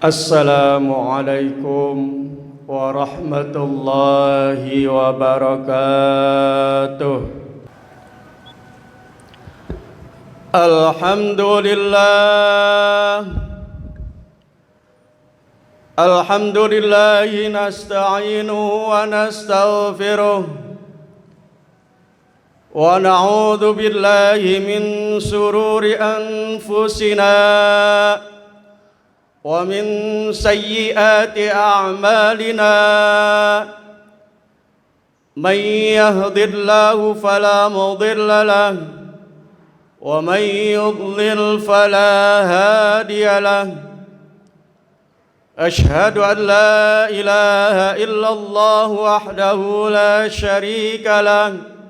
Assalamualaikum warahmatullahi wabarakatuh. Alhamdulillahi nasta'inuhu wa nastaghfiruh wa na'udzu billahi min sururi anfusina wa min sayyiati a'malina man yahdihillahu fala mudilla lahu wa man yudlil fala hadiya lahu. Ashhadu an la ilaha illallah wahdahu la syarika lahu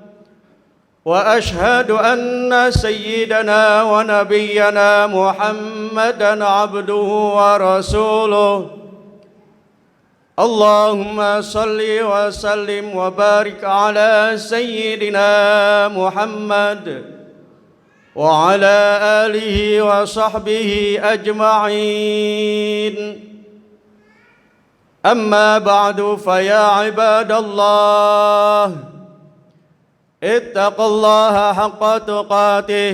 وأشهد أن سيدنا ونبينا محمدا عبده ورسوله اللهم صل وسلم وبارك على سيدنا محمد وعلى آله وصحبه أجمعين أما بعد فيا عباد الله اتقوا الله حق تقاته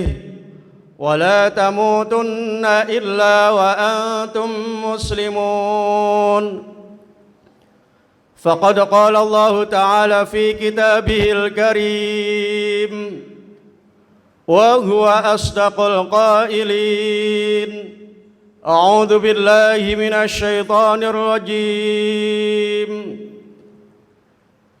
ولا تموتن إلا وأنتم مسلمون. فقد قال الله تعالى في كتابه الكريم وهو أصدق القائلين أعوذ بالله من الشيطان الرجيم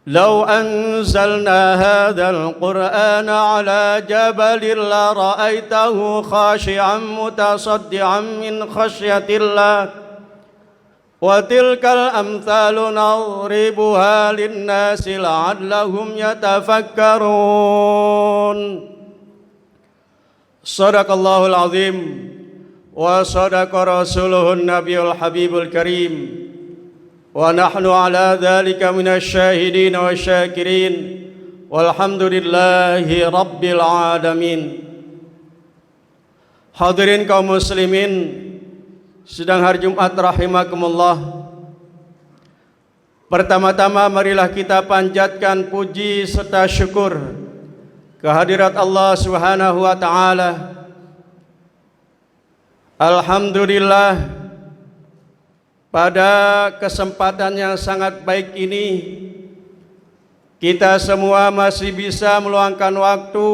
لو أنزلنا هذا القرآن على جبل لرأيته خاشعا متصدعا من خشية الله وتلك الأمثال نضربها للناس لعلهم يتفكرون. صدق الله العظيم وصدق رسوله النبي الحبيب الكريم ونحن على ذلك من الشاهدين والشاكرين والحمد لله rabbil alamin. Hadirin kaum muslimin sidang hari Jumat rahimakumullah. Pertama-tama marilah kita panjatkan puji serta syukur kehadirat Allah Subhanahu wa taala. Alhamdulillah, pada kesempatan yang sangat baik ini kita semua masih bisa meluangkan waktu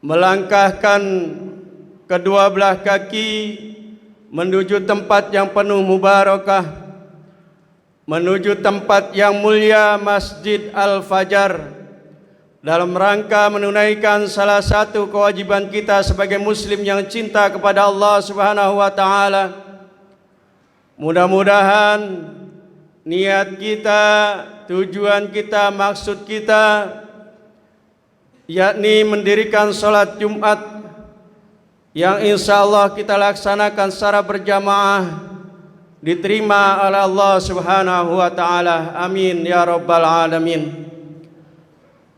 melangkahkan kedua belah kaki menuju tempat yang penuh mubarakah, menuju tempat yang mulia Masjid Al-Fajar dalam rangka menunaikan salah satu kewajiban kita sebagai muslim yang cinta kepada Allah Subhanahu wa taala. Mudah-mudahan niat kita, tujuan kita, maksud kita yakni mendirikan sholat Jumat yang insya Allah kita laksanakan secara berjamaah diterima oleh Allah Subhanahu wa ta'ala. Amin ya rabbal alamin.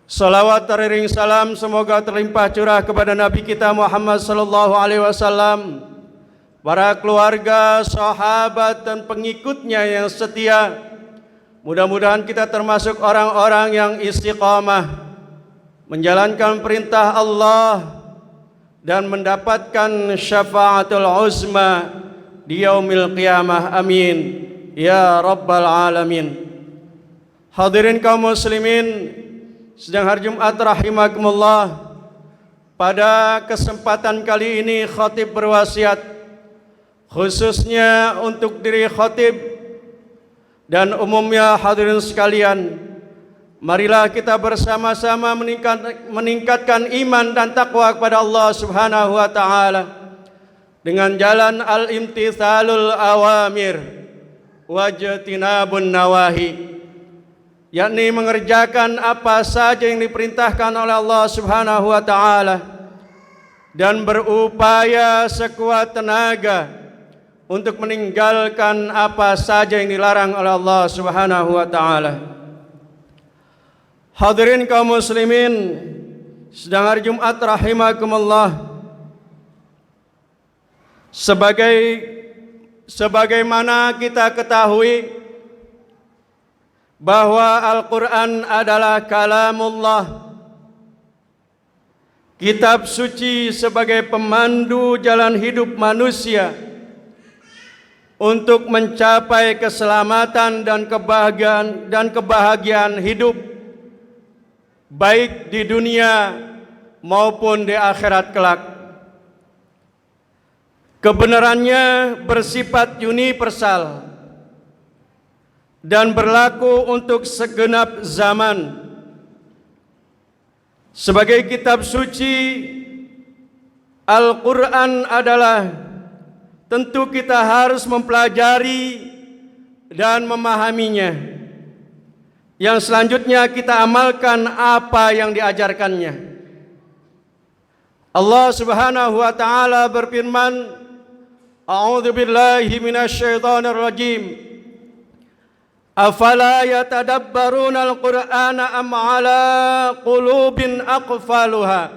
Salawat teriring salam semoga terlimpah curah kepada Nabi kita Muhammad sallallahu alaihi wasallam, para keluarga, sahabat dan pengikutnya yang setia. Mudah-mudahan kita termasuk orang-orang yang istiqamah menjalankan perintah Allah dan mendapatkan syafaatul uzma di yaumil qiyamah. Amin ya rabbal alamin. Hadirin kaum muslimin sidang hari Jumat rahimakumullah. Pada kesempatan kali ini khatib berwasiat khususnya untuk diri khatib dan umumnya hadirin sekalian, marilah kita bersama-sama meningkatkan iman dan takwa kepada Allah Subhanahu wa taala dengan jalan al-imtithalul awamir wajtinabun nawahi, yakni mengerjakan apa saja yang diperintahkan oleh Allah Subhanahu wa taala dan berupaya sekuat tenaga untuk meninggalkan apa saja yang dilarang oleh Allah Subhanahu wa taala. Hadirin kaum muslimin sedang hari Jumat rahimakumullah, sebagai Sebagaimana kita ketahui bahwa Al-Quran adalah kalamullah, kitab suci sebagai pemandu jalan hidup manusia untuk mencapai keselamatan dan kebahagiaan hidup baik di dunia maupun di akhirat kelak. Kebenarannya bersifat universal dan berlaku untuk segenap zaman. Sebagai kitab suci, Al-Quran adalah tentu kita harus mempelajari dan memahaminya. Yang selanjutnya kita amalkan apa yang diajarkannya. Allah Subhanahu wa taala berfirman, A'udzu billahi minasyaitonir rajim. Afala yatadabbaruna al-Qur'ana am 'ala qulubin aqfaluha.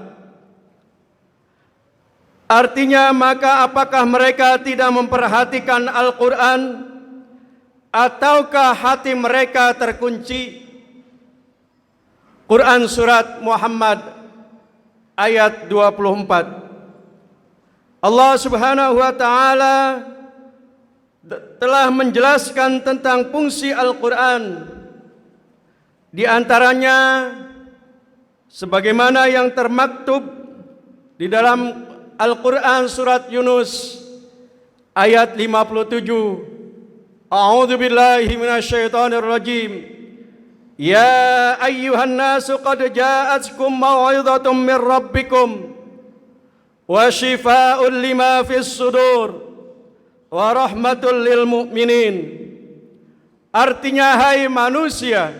Artinya, maka apakah mereka tidak memperhatikan Al-Qur'an ataukah hati mereka terkunci? Quran surat Muhammad ayat 24. Allah Subhanahu wa taala telah menjelaskan tentang fungsi Al-Quran. Di antaranya sebagaimana yang termaktub di dalam Al-Quran surat Yunus ayat 57. A'udzu billahi minasyaitonir rajim. Ya ayyuhan nasu qad ja'atkum mau'izatun min rabbikum wa shifaa'un lima fis sudur wa rahmatul lil mu'minin. Artinya, hai manusia,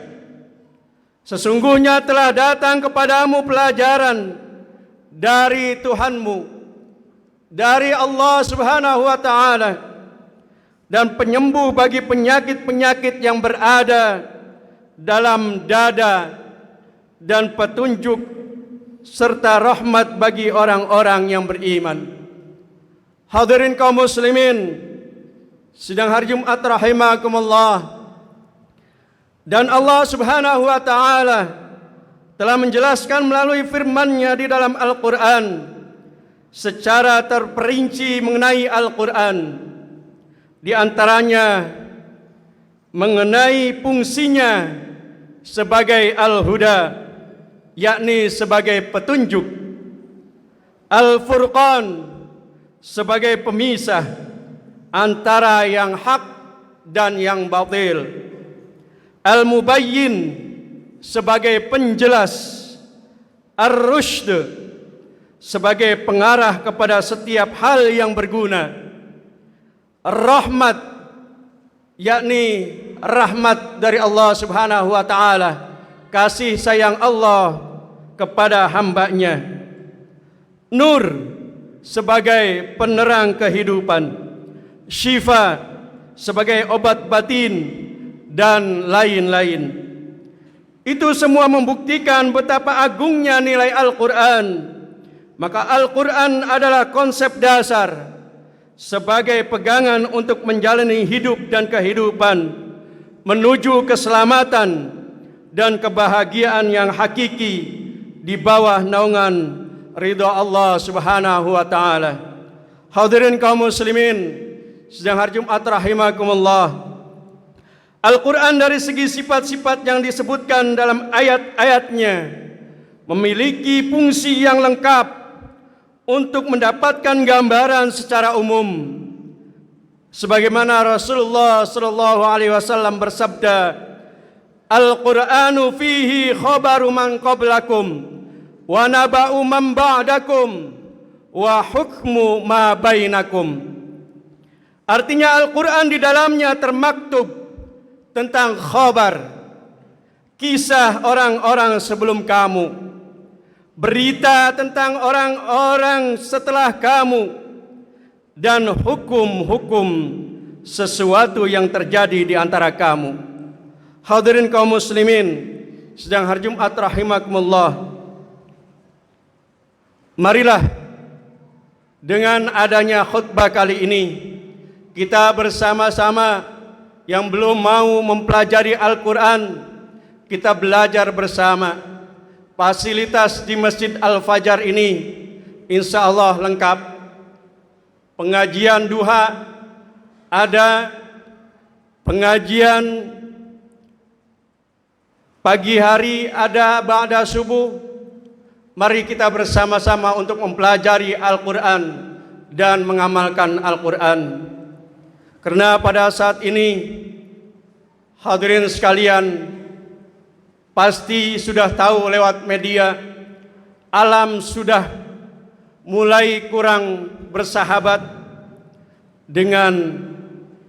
sesungguhnya telah datang kepadamu pelajaran dari Tuhanmu, dari Allah Subhanahu wa taala, dan penyembuh bagi penyakit-penyakit yang berada dalam dada, dan petunjuk serta rahmat bagi orang-orang yang beriman. Hadirin kaum muslimin, sidang hari Jumat rahimakumullah. Dan Allah Subhanahu wa taala telah menjelaskan melalui firman-Nya di dalam Al-Qur'an secara terperinci mengenai Al-Qur'an. Di antaranya mengenai fungsinya sebagai al-huda, yakni sebagai petunjuk, al-furqan sebagai pemisah antara yang hak dan yang batil, al-mubayyin sebagai penjelas, ar-rusyd sebagai pengarah kepada setiap hal yang berguna, rahmat yakni rahmat dari Allah Subhanahu wa taala, kasih sayang Allah kepada hamba-Nya, nur sebagai penerang kehidupan, syifa sebagai obat batin, dan lain-lain. Itu semua membuktikan betapa agungnya nilai Al-Quran. Maka Al-Quran adalah konsep dasar sebagai pegangan untuk menjalani hidup dan kehidupan menuju keselamatan dan kebahagiaan yang hakiki di bawah naungan ridha Allah Subhanahu wa taala. Hadirin kaum muslimin, sidang hari Jumat rahimakumullah. Al-Quran dari segi sifat-sifat yang disebutkan dalam ayat-ayatnya memiliki fungsi yang lengkap untuk mendapatkan gambaran secara umum. Sebagaimana Rasulullah sallallahu alaihi wasallam bersabda, Al-Qur'anu fihi khabaru man qablakum wa naba'u man ba'dakum wa hukmu ma bainakum. Artinya Al-Quran di dalamnya termaktub tentang khabar, kisah orang-orang sebelum kamu, berita tentang orang-orang setelah kamu, dan hukum-hukum sesuatu yang terjadi di antara kamu. Hadirin kaum muslimin, sedang hari Jumat rahimakumullah, marilah dengan adanya khutbah kali ini kita bersama-sama yang belum mau mempelajari Al-Quran, kita belajar bersama. Fasilitas di Masjid Al-Fajar ini insya Allah lengkap. Pengajian duha ada, pengajian pagi hari ada, ba'da subuh. Mari kita bersama-sama untuk mempelajari Al-Quran dan mengamalkan Al-Quran. Karena pada saat ini hadirin sekalian pasti sudah tahu lewat media, alam sudah mulai kurang bersahabat dengan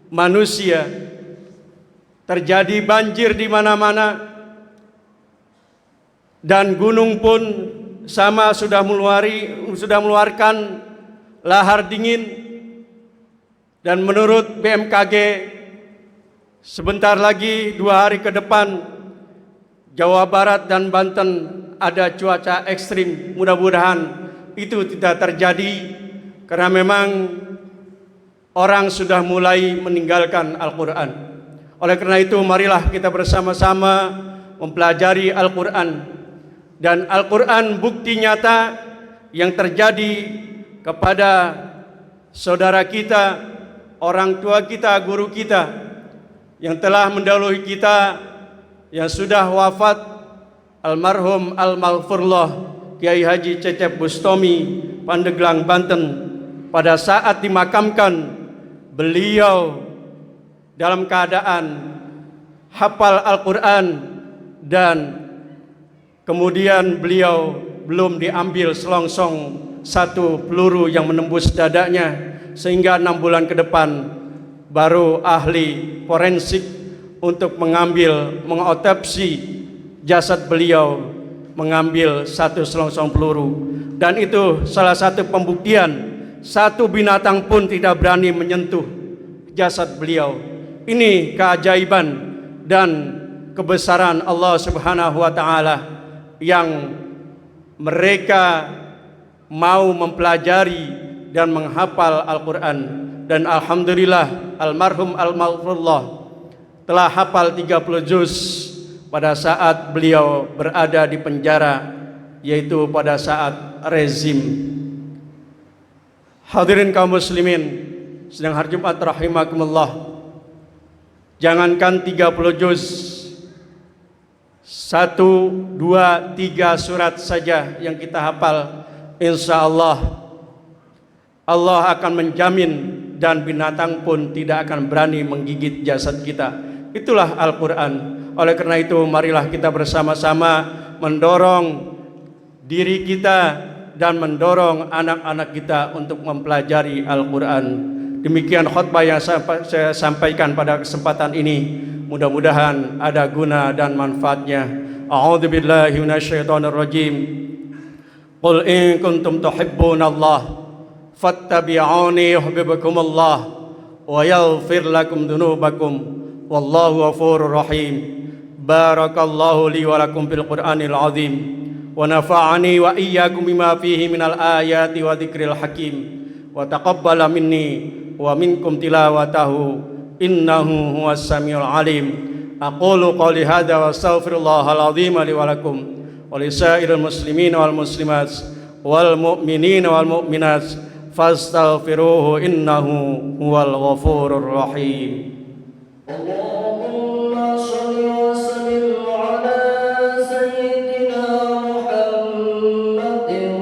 manusia. Terjadi banjir di mana-mana, dan gunung pun sama sudah mengeluarkan lahar dingin. Dan menurut BMKG, sebentar lagi 2 hari ke depan Jawa Barat dan Banten ada cuaca ekstrim. Mudah-mudahan itu tidak terjadi, karena memang orang sudah mulai meninggalkan Al-Quran. Oleh karena itu, marilah kita bersama-sama mempelajari Al-Quran. Dan Al-Quran bukti nyata yang terjadi kepada saudara kita, orang tua kita, guru kita yang telah mendahului kita, yang sudah wafat, almarhum Al-Maghfurullah Kiai Haji Cecep Bustomi, Pandeglang, Banten. Pada saat dimakamkan, beliau dalam keadaan hafal Al-Quran, dan kemudian beliau belum diambil selongsong satu peluru yang menembus dadanya, sehingga 6 bulan ke depan baru ahli forensik untuk mengotopsi jasad beliau, mengambil satu selongsong peluru. Dan itu salah satu pembuktian, satu binatang pun tidak berani menyentuh jasad beliau. Ini keajaiban dan kebesaran Allah Subhanahu wa Ta'ala yang mereka mau mempelajari dan menghafal Al-Quran. Dan alhamdulillah almarhum Al-Maghfurullah telah hafal 30 juz pada saat beliau berada di penjara, yaitu pada saat rezim. Hadirin kaum muslimin sedang hari Jumat rahimakumullah, jangankan 30 juz, 1, 2, 3 surat saja yang kita hafal, insya Allah Allah akan menjamin, dan binatang pun tidak akan berani menggigit jasad kita. Itulah Al-Quran. Oleh karena itu, marilah kita bersama-sama mendorong diri kita dan mendorong anak-anak kita untuk mempelajari Al-Quran. Demikian khutbah yang saya sampaikan pada kesempatan ini. Mudah-mudahan ada guna dan manfaatnya. A'udzubillahi minasyaitonirrajim. Qul in kuntum tuhibbunallah fattabi'uni yuhibbukumullah wa yaghfir lakum dzunubakum wallahu ghafurur rahim. Barakallahu li wa lakum fil Qur'anil azim wa nafa'ani wa iyyakum bima fihi minal ayati wa dzikril hakim wa taqabbala minni wa minkum tilawatahu innahu huwas samiul alim. Aqulu qawli hadza wa astaghfirullahal azim li wa lakum wa lisairil muslimin wal muslimat wal mu'minin wal mu'minat fastaghfiruhu innahu huwal ghafurur rahim. Allahumma shalli wa sallim ala sayyidina Muhammadin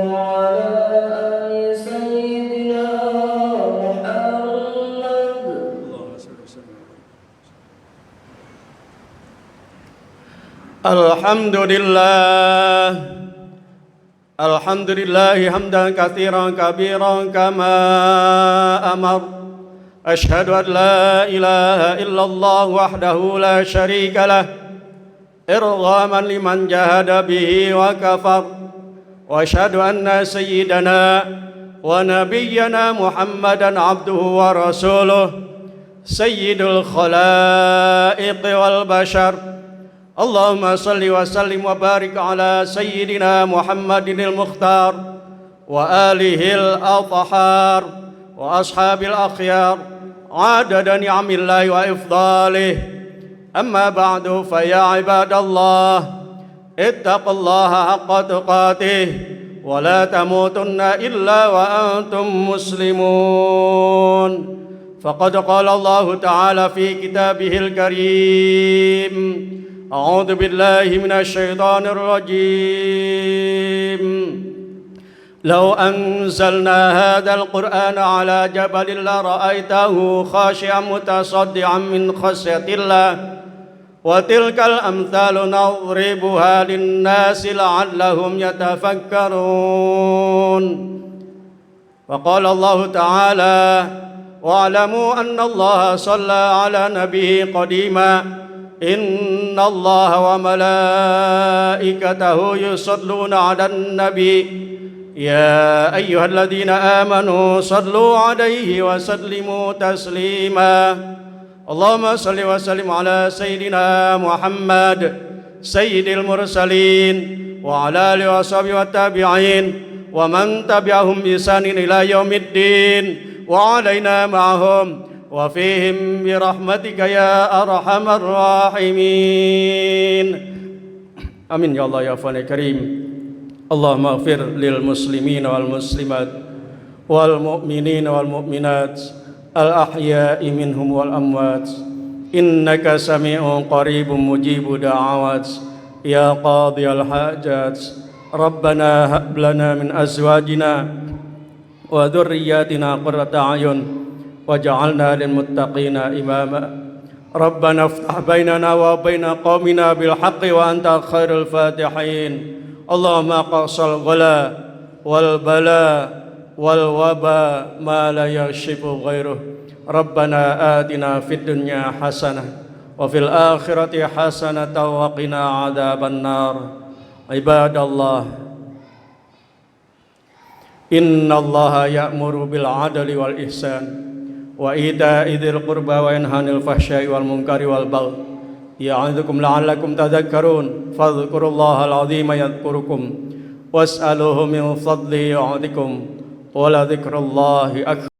wa ala ali sayyidina Muhammad. Alhamdulillah, alhamdulillahi hamdan katsiran kabiran kama amar. Asyhadu an la ilaha illallah wahdahu la syarika lah, irghaman liman jahada bihi wa kafar. Wa asyhadu anna sayyidana wa nabiyyana Muhammadan abduhu wa rasuluh, sayyidul khalaiq wal bashar. Allahumma salli wa sallim wa barik ala sayyidina Muhammadinil Mukhtar wa alihil athhar wa ashabil akhyar عدد نعم الله وإفضاله. أما بعد فيا عباد الله اتقوا الله حق تقاته ولا تموتن إلا وأنتم مسلمون. فقد قال الله تعالى في كتابه الكريم: أعوذ بالله من الشيطان الرجيم. لو أنزلنا هذا القرآن على جبل لرأيته خاشعا متصدعا من خشية الله وتلك الأمثال نضربها للناس لعلهم يتفكرون. وقال الله تعالى: واعلموا أن الله صلى على نبيه قديما إن الله وملائكته يصلون على النبي يا أيها الذين آمنوا صلوا عليه وسلموا تسليما. اللهم صل وسلم على سيدنا محمد سيد المرسلين وعلى آله وصحبه والتابعين ومن تبعهم بإحسان إلى يوم الدين وعلينا معهم وفيهم برحمتك يا أرحم الراحمين. آمين يا الله يا غفور يا كريم. اللهم اغفر للمسلمين والمسلمات والمؤمنين والمؤمنات الأحياء منهم والأموات إنك سميع قريب مجيب دعوات يا قاضي الحاجات. ربنا هب لنا من أزواجنا وذرياتنا قرة أعين واجعلنا للمتقين إماما. ربنا افتح بيننا وبين قومنا بالحق وأنت خير الفاتحين. اللهم قص الغلا والبلاء والوباء ما لا يكشف غيره. ربنا آتنا في الدنيا حسنة وفي الآخرة حسنة وقنا عذاب النار. عباد الله إن الله يأمر بالعدل والإحسان وإيتاء ذي القربى وينهى عن الفحشاء والمنكر والبغي يعظكم لعلكم تذكرون. فاذكروا الله العظيم يذكركم واسألوه من فضله يعطكم ولذكر الله أكبر.